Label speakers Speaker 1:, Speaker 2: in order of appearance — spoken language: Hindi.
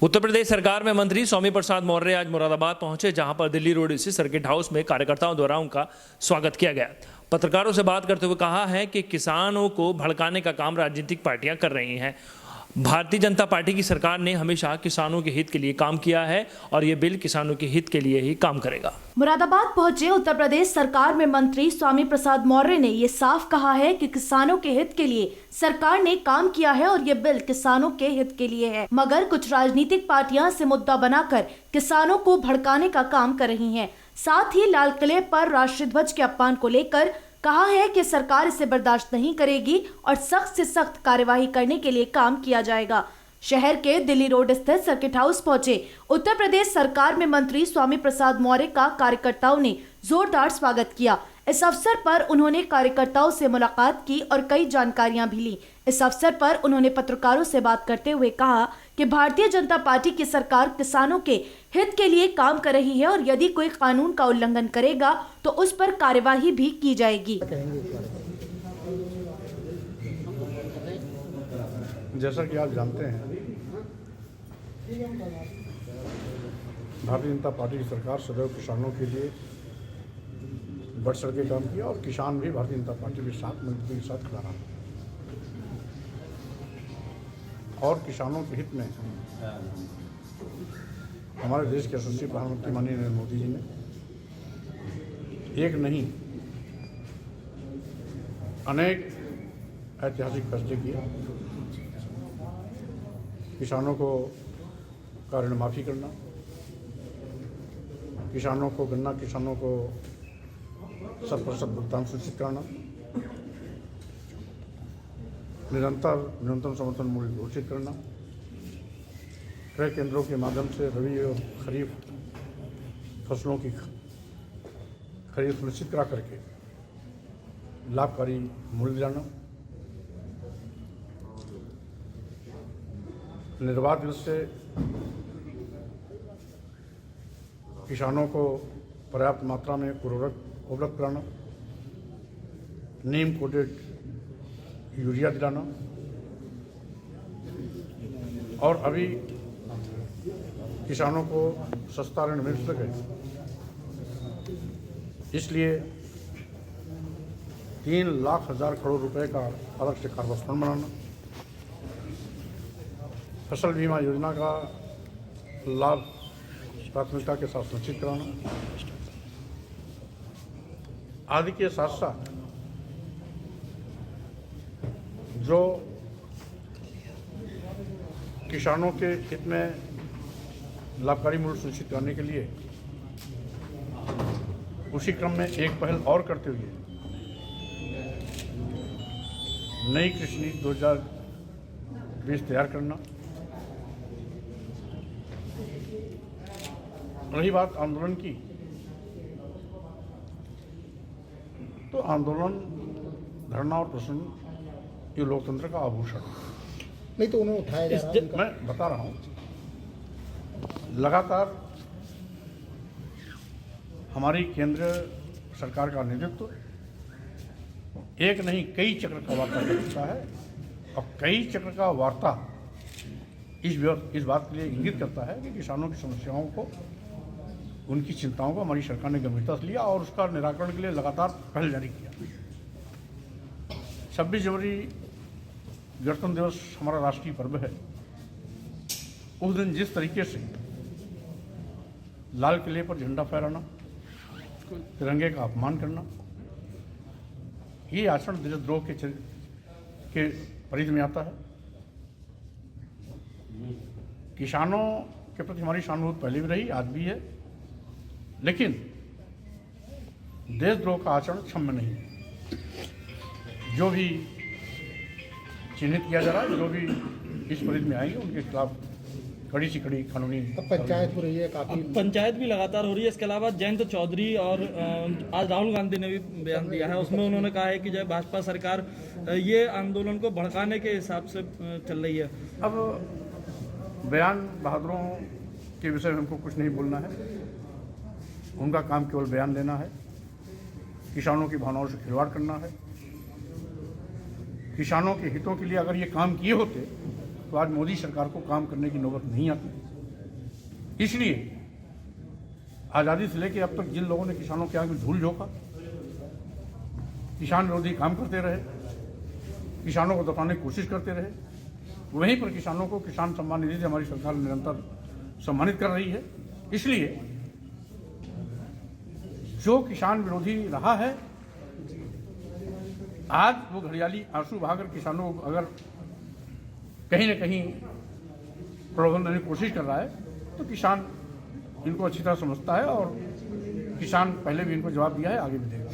Speaker 1: उत्तर प्रदेश सरकार में मंत्री स्वामी प्रसाद मौर्य आज मुरादाबाद पहुंचे, जहां पर दिल्ली रोड स्थित सर्किट हाउस में कार्यकर्ताओं द्वारा उनका स्वागत किया गया। पत्रकारों से बात करते हुए कहा है कि किसानों को भड़काने का काम राजनीतिक पार्टियां कर रही हैं। भारतीय जनता पार्टी की सरकार ने हमेशा किसानों के हित के लिए काम किया है और ये बिल किसानों के हित के लिए ही काम करेगा।
Speaker 2: मुरादाबाद पहुंचे उत्तर प्रदेश सरकार में मंत्री स्वामी प्रसाद मौर्य ने ये साफ कहा है कि किसानों के हित के लिए सरकार ने काम किया है और ये बिल किसानों के हित के लिए है, मगर कुछ राजनीतिक पार्टियां इसे मुद्दा बनाकर किसानों को भड़काने का काम कर रही हैं। साथ ही लाल किले पर राष्ट्रीय ध्वज के अपमान को लेकर कहा है कि सरकार इसे बर्दाश्त नहीं करेगी और सख्त से सख्त कार्यवाही करने के लिए काम किया जाएगा। शहर के दिल्ली रोड स्थित सर्किट हाउस पहुंचे उत्तर प्रदेश सरकार में मंत्री स्वामी प्रसाद मौर्य का कार्यकर्ताओं ने जोरदार स्वागत किया। इस अवसर पर उन्होंने कार्यकर्ताओं से मुलाकात की और कई जानकारियां भी ली। इस अवसर पर उन्होंने पत्रकारों से बात करते हुए कहा कि भारतीय जनता पार्टी की सरकार किसानों के हित के लिए काम कर रही है और यदि कोई कानून का उल्लंघन करेगा तो उस पर कार्यवाही भी की जाएगी।
Speaker 3: जैसा कि आप जानते हैं, भारतीय जनता पार्टी की सरकार सदैव किसानों के लिए बढ़ चढ़ के काम किया और किसान भी भारतीय जनता पार्टी के साथ मजबूती के साथ खड़ा रहा और किसानों के हित में हमारे देश के यशस्वी प्रधानमंत्री माननीय नरेंद्र मोदी जी ने एक नहीं अनेक ऐतिहासिक फैसले किए। किसानों को का ऋण माफ़ी करना, किसानों को गन्ना किसानों को 100% भुगतान सुनिश्चित कराना, निरंतर न्यूनतम समर्थन मूल्य घोषित करना, क्रय केंद्रों के माध्यम से रबी और खरीफ फसलों की खरीद सुनिश्चित करा करके लाभकारी मूल्य दिलाना, निर्बाध रूप से किसानों को पर्याप्त मात्रा में उर्वरक उपलब्ध कराना, नीम कोटेड यूरिया दिलाना और अभी किसानों को सस्ता ऋण मिल सके इसलिए 3,00,000 करोड़ रुपए का अलग से कार्बस फंड बनाना, फसल बीमा योजना का लाभ प्राथमिकता के साथ सुनिश्चित कराना आदि के साथ साथ जो किसानों के हित में लाभकारी मूल्य सुनिश्चित करने के लिए उसी क्रम में एक पहल और करते हुए नई कृषि नीति 2020 तैयार करना। रही बात आंदोलन की, तो आंदोलन, धरना और प्रदर्शन ये लोकतंत्र का आभूषण
Speaker 4: नहीं, तो उन्हें उठाया जा रहा है।
Speaker 3: मैं बता रहा हूँ, लगातार हमारी केंद्र सरकार का नेतृत्व एक नहीं कई चक्र का वार्ता कर चुका है और कई चक्र का वार्ता इस बात के लिए इंगित करता है कि किसानों की समस्याओं को, उनकी चिंताओं को हमारी सरकार ने गंभीरता से लिया और उसका निराकरण के लिए लगातार पहल जारी किया। 26 जनवरी गणतंत्र दिवस हमारा राष्ट्रीय पर्व है। उस दिन जिस तरीके से लाल किले पर झंडा फहराना, तिरंगे का अपमान करना, ये आचरण देशद्रोह के परिधि में आता है। किसानों के प्रति हमारी सहानुभूति पहले भी रही, आज भी है, लेकिन देशद्रोह का आचरण क्षम्य नहीं है। जो भी चिन्हित किया जा रहा है, जो भी इस परिधि में आएंगे उनके खिलाफ कड़ी से कड़ी कानूनी
Speaker 4: पंचायत हो रही है, काफी
Speaker 5: पंचायत भी लगातार हो रही है। इसके अलावा जयंत चौधरी और आज राहुल गांधी ने भी बयान दिया है, उसमें उन्होंने कहा है कि जो भाजपा सरकार ये आंदोलन को भड़काने के हिसाब से चल रही है।
Speaker 3: अब बयान बहादुरों के विषय में हमको कुछ नहीं बोलना है, उनका काम केवल बयान देना है, किसानों की भावनाओं से खिलवाड़ करना है। किसानों के हितों के लिए अगर ये काम किए होते तो आज मोदी सरकार को काम करने की नौबत नहीं आती। इसलिए आज़ादी से लेकर अब तक जिन लोगों ने किसानों के आगे धूल झोंका, किसान विरोधी काम करते रहे, किसानों को दबाने की कोशिश करते रहे, वहीं पर किसानों को किसान सम्मान निधि से हमारी सरकार निरंतर सम्मानित कर रही है। इसलिए जो किसान विरोधी रहा है, आज वो घड़ियाली आंसू बहाकर किसानों को अगर कहीं न कहीं प्रलोभन देने की कोशिश कर रहा है, तो किसान इनको अच्छी तरह समझता है और किसान पहले भी इनको जवाब दिया है, आगे भी देगा।